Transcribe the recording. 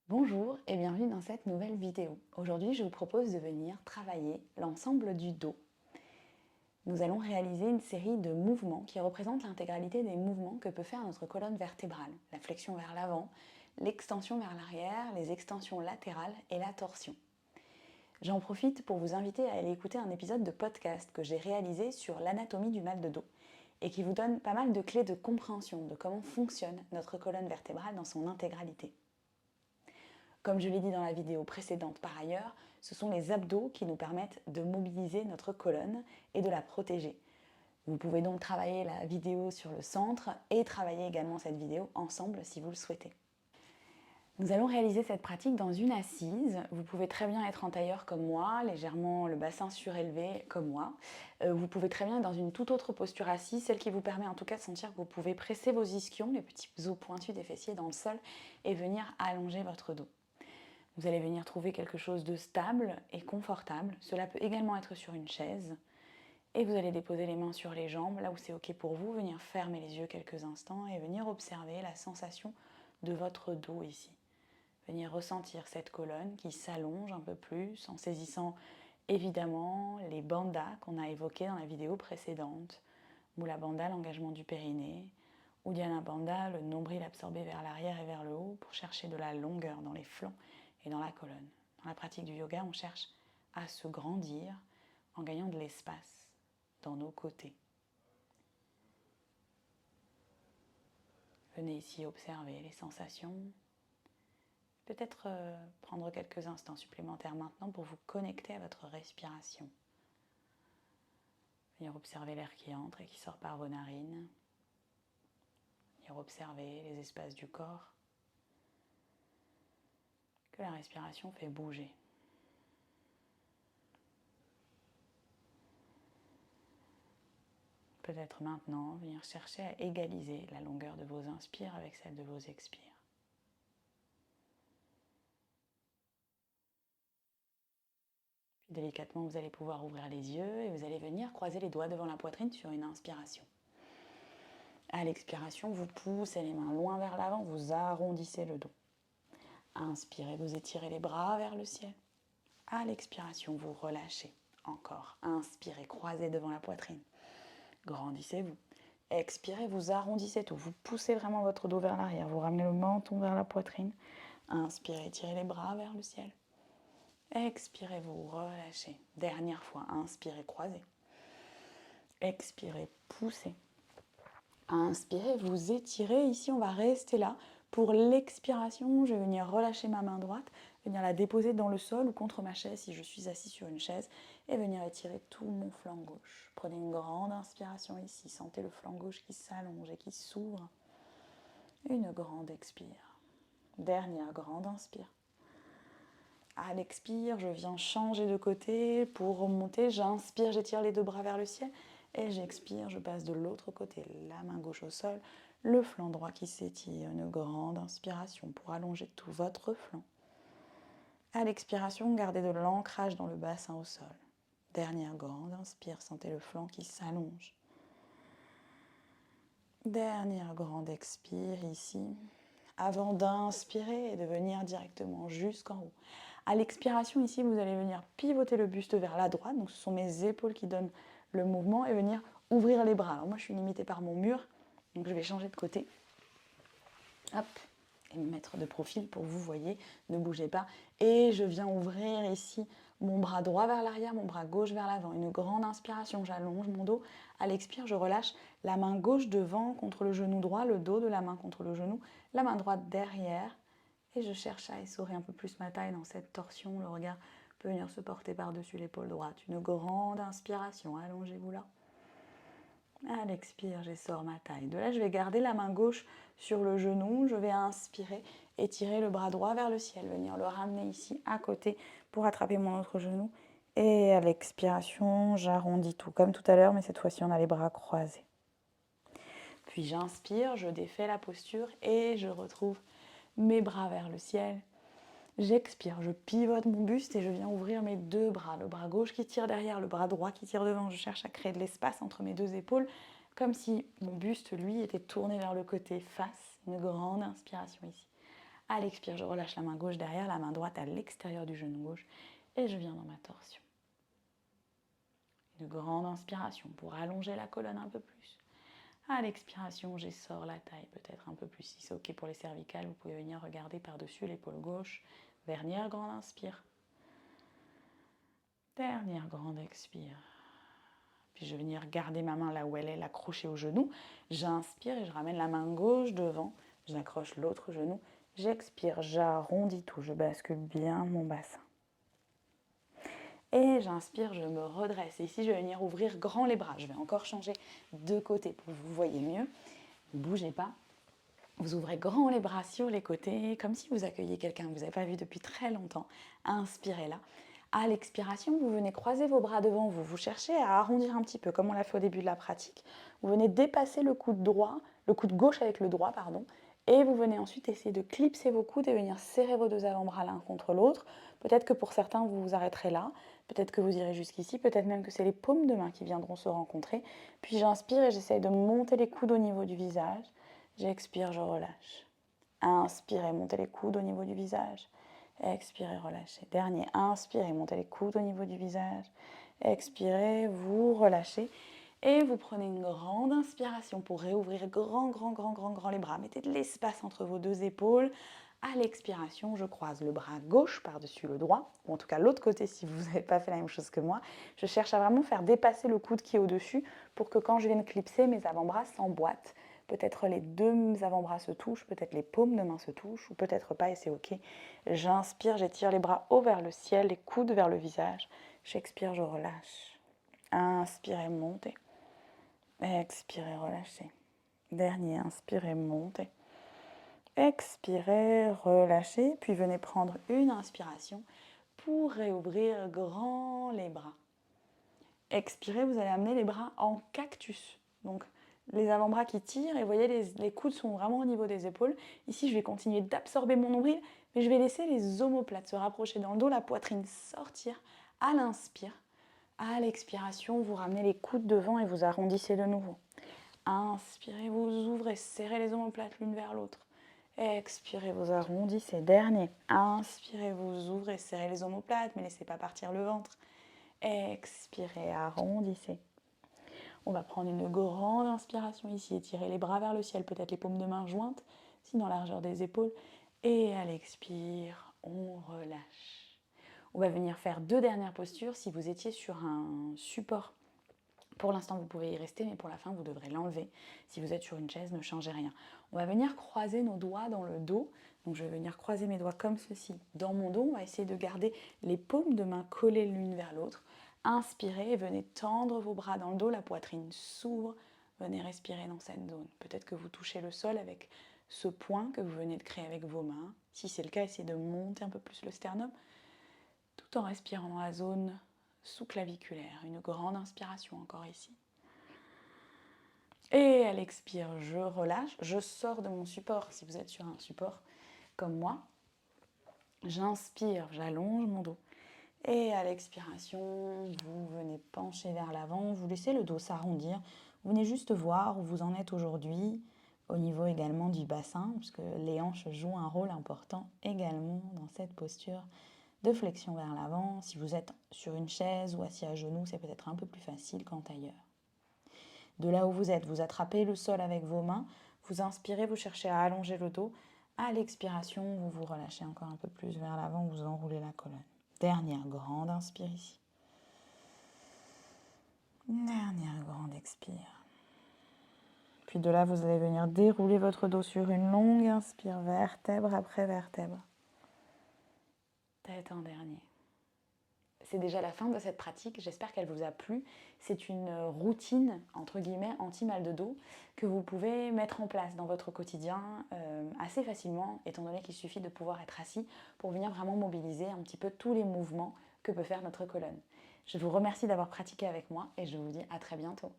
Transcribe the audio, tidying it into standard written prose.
Bonjour et bienvenue dans cette nouvelle vidéo. Aujourd'hui, je vous propose de venir travailler l'ensemble du dos. Nous allons réaliser une série de mouvements qui représentent l'intégralité des mouvements que peut faire notre colonne vertébrale. La flexion vers l'avant, l'extension vers l'arrière, les extensions latérales et la torsion. J'en profite pour vous inviter à aller écouter un épisode de podcast que j'ai réalisé sur l'anatomie du mal de dos et qui vous donne pas mal de clés de compréhension de comment fonctionne notre colonne vertébrale dans son intégralité. Comme je l'ai dit dans la vidéo précédente par ailleurs, ce sont les abdos qui nous permettent de mobiliser notre colonne et de la protéger. Vous pouvez donc travailler la vidéo sur le centre et travailler également cette vidéo ensemble si vous le souhaitez. Nous allons réaliser cette pratique dans une assise. Vous pouvez très bien être en tailleur comme moi, légèrement le bassin surélevé comme moi. Vous pouvez très bien être dans une toute autre posture assise, celle qui vous permet en tout cas de sentir que vous pouvez presser vos ischions, les petits os pointus des fessiers dans le sol et venir allonger votre dos. Vous allez venir trouver quelque chose de stable et confortable. Cela peut également être sur une chaise. Et vous allez déposer les mains sur les jambes, là où c'est OK pour vous, venir fermer les yeux quelques instants et venir observer la sensation de votre dos ici. Venir ressentir cette colonne qui s'allonge un peu plus en saisissant évidemment les bandas qu'on a évoqués dans la vidéo précédente. Mula Bandha, l'engagement du périnée. Uddiyana Bandha, le nombril absorbé vers l'arrière et vers le haut pour chercher de la longueur dans les flancs et dans la colonne. Dans la pratique du yoga, on cherche à se grandir en gagnant de l'espace dans nos côtés. Venez ici observer les sensations. Peut-être prendre quelques instants supplémentaires maintenant pour vous connecter à votre respiration. Venir observer l'air qui entre et qui sort par vos narines. Venir observer les espaces du corps que la respiration fait bouger. Peut-être maintenant venir chercher à égaliser la longueur de vos inspires avec celle de vos expires. Puis délicatement, vous allez pouvoir ouvrir les yeux et vous allez venir croiser les doigts devant la poitrine sur une inspiration. À l'expiration, vous poussez les mains loin vers l'avant, vous arrondissez le dos. Inspirez, vous étirez les bras vers le ciel. À l'expiration, vous relâchez. Encore. Inspirez, croisez devant la poitrine. Grandissez-vous. Expirez, vous arrondissez tout. Vous poussez vraiment votre dos vers l'arrière. Vous ramenez le menton vers la poitrine. Inspirez, tirez les bras vers le ciel. Expirez, vous relâchez. Dernière fois. Inspirez, croisez. Expirez, poussez. Inspirez, vous étirez. Ici, on va rester là. Pour l'expiration, je vais venir relâcher ma main droite, venir la déposer dans le sol ou contre ma chaise si je suis assis sur une chaise et venir étirer tout mon flanc gauche. Prenez une grande inspiration ici. Sentez le flanc gauche qui s'allonge et qui s'ouvre. Une grande expire. Dernière grande inspire. À l'expire, je viens changer de côté pour remonter. J'inspire, j'étire les deux bras vers le ciel. Et j'expire, je passe de l'autre côté. La main gauche au sol, le flanc droit qui s'étire. Une grande inspiration pour allonger tout votre flanc. À l'expiration, gardez de l'ancrage dans le bassin au sol. Dernière grande inspire, sentez le flanc qui s'allonge. Dernière grande expire ici, avant d'inspirer et de venir directement jusqu'en haut. À l'expiration ici, vous allez venir pivoter le buste vers la droite, donc ce sont mes épaules qui donnent le mouvement, et venir ouvrir les bras. Alors moi je suis limitée par mon mur, donc je vais changer de côté. Hop, et me mettre de profil pour que vous voyez, ne bougez pas. Et je viens ouvrir ici mon bras droit vers l'arrière, mon bras gauche vers l'avant. Une grande inspiration, j'allonge mon dos. À l'expire, je relâche la main gauche devant contre le genou droit, le dos de la main contre le genou, la main droite derrière. Et je cherche à essorer un peu plus ma taille dans cette torsion. Le regard peut venir se porter par-dessus l'épaule droite. Une grande inspiration, allongez-vous là. À l'expire, j'essore ma taille. De là, je vais garder la main gauche sur le genou. Je vais inspirer, étirer le bras droit vers le ciel. Venir le ramener ici à côté pour attraper mon autre genou. Et à l'expiration, j'arrondis tout. Comme tout à l'heure, mais cette fois-ci, on a les bras croisés. Puis j'inspire, je défais la posture et je retrouve mes bras vers le ciel. J'expire, je pivote mon buste et je viens ouvrir mes deux bras. Le bras gauche qui tire derrière, le bras droit qui tire devant. Je cherche à créer de l'espace entre mes deux épaules, comme si mon buste, lui, était tourné vers le côté face. Une grande inspiration ici. À l'expire, je relâche la main gauche derrière, la main droite à l'extérieur du genou gauche et je viens dans ma torsion. Une grande inspiration pour allonger la colonne un peu plus. À l'expiration, j'essore la taille peut-être un peu plus. Si c'est ok pour les cervicales, vous pouvez venir regarder par-dessus l'épaule gauche. Dernière grande inspire. Dernière grande expire. Puis je vais venir garder ma main là où elle est, l'accrocher au genou. J'inspire et je ramène la main gauche devant. J'accroche l'autre genou. J'expire, j'arrondis tout. Je bascule bien mon bassin. Et j'inspire, je me redresse. Et ici, je vais venir ouvrir grand les bras. Je vais encore changer de côté pour que vous voyez mieux. Ne bougez pas. Vous ouvrez grand les bras sur les côtés, comme si vous accueilliez quelqu'un que vous n'avez pas vu depuis très longtemps. Inspirez là. À l'expiration, vous venez croiser vos bras devant vous. Vous cherchez à arrondir un petit peu, comme on l'a fait au début de la pratique. Vous venez dépasser le coude droit, le coude gauche avec le droit, pardon. Et vous venez ensuite essayer de clipser vos coudes et venir serrer vos deux avant-bras l'un contre l'autre. Peut-être que pour certains, vous vous arrêterez là. Peut-être que vous irez jusqu'ici. Peut-être même que c'est les paumes de main qui viendront se rencontrer. Puis j'inspire et j'essaye de monter les coudes au niveau du visage. J'expire, je relâche. Inspirez, montez les coudes au niveau du visage. Expirez, relâchez. Dernier, inspirez, montez les coudes au niveau du visage. Expirez, vous relâchez. Et vous prenez une grande inspiration pour réouvrir grand les bras. Mettez de l'espace entre vos deux épaules. À l'expiration, je croise le bras gauche par-dessus le droit, ou en tout cas l'autre côté si vous n'avez pas fait la même chose que moi. Je cherche à vraiment faire dépasser le coude qui est au-dessus pour que quand je vienne clipser, mes avant-bras s'emboîtent. Peut-être les deux avant-bras se touchent, peut-être les paumes de main se touchent, ou peut-être pas et c'est ok. J'inspire, j'étire les bras haut vers le ciel, les coudes vers le visage. J'expire, je relâche. Inspirez, montez. Expirez, relâchez. Dernier, inspirez, montez. Expirez, relâchez, puis venez prendre une inspiration pour réouvrir grand les bras. Expirez, vous allez amener les bras en cactus. Donc, les avant-bras qui tirent et vous voyez, les coudes sont vraiment au niveau des épaules. Ici, je vais continuer d'absorber mon nombril, mais je vais laisser les omoplates se rapprocher dans le dos, la poitrine sortir à l'inspire. À l'expiration, vous ramenez les coudes devant et vous arrondissez de nouveau. Inspirez, vous ouvrez, serrez les omoplates l'une vers l'autre. Expirez, vous arrondissez. Dernier. Inspirez, vous ouvrez, serrez les omoplates, mais laissez pas partir le ventre. Expirez, arrondissez. On va prendre une grande inspiration ici, étirer les bras vers le ciel, peut-être les paumes de main jointes, sinon largeur des épaules. Et à l'expire, on relâche. On va venir faire deux dernières postures. Si vous étiez sur un support, pour l'instant vous pouvez y rester, mais pour la fin vous devrez l'enlever. Si vous êtes sur une chaise, ne changez rien. On va venir croiser nos doigts dans le dos. Donc je vais venir croiser mes doigts comme ceci dans mon dos. On va essayer de garder les paumes de main collées l'une vers l'autre. Inspirez et venez tendre vos bras dans le dos, la poitrine s'ouvre. Venez respirer dans cette zone. Peut-être que vous touchez le sol avec ce point que vous venez de créer avec vos mains. Si c'est le cas, essayez de monter un peu plus le sternum tout en respirant dans la zone sous-claviculaire. Une grande inspiration encore ici. Et à l'expire, je relâche. Je sors de mon support si vous êtes sur un support comme moi. J'inspire, j'allonge mon dos. Et à l'expiration, vous venez pencher vers l'avant, vous laissez le dos s'arrondir. Vous venez juste voir où vous en êtes aujourd'hui, au niveau également du bassin, puisque les hanches jouent un rôle important également dans cette posture de flexion vers l'avant. Si vous êtes sur une chaise ou assis à genoux, c'est peut-être un peu plus facile qu'ailleurs. De là où vous êtes, vous attrapez le sol avec vos mains, vous inspirez, vous cherchez à allonger le dos. À l'expiration, vous vous relâchez encore un peu plus vers l'avant, vous enroulez la colonne. Dernière grande inspire ici. Dernière grande expire. Puis de là, vous allez venir dérouler votre dos sur une longue inspire, vertèbre après vertèbre. Tête en dernier. C'est déjà la fin de cette pratique, j'espère qu'elle vous a plu. C'est une routine, entre guillemets, anti-mal de dos que vous pouvez mettre en place dans votre quotidien assez facilement, étant donné qu'il suffit de pouvoir être assis pour venir vraiment mobiliser un petit peu tous les mouvements que peut faire notre colonne. Je vous remercie d'avoir pratiqué avec moi et je vous dis à très bientôt.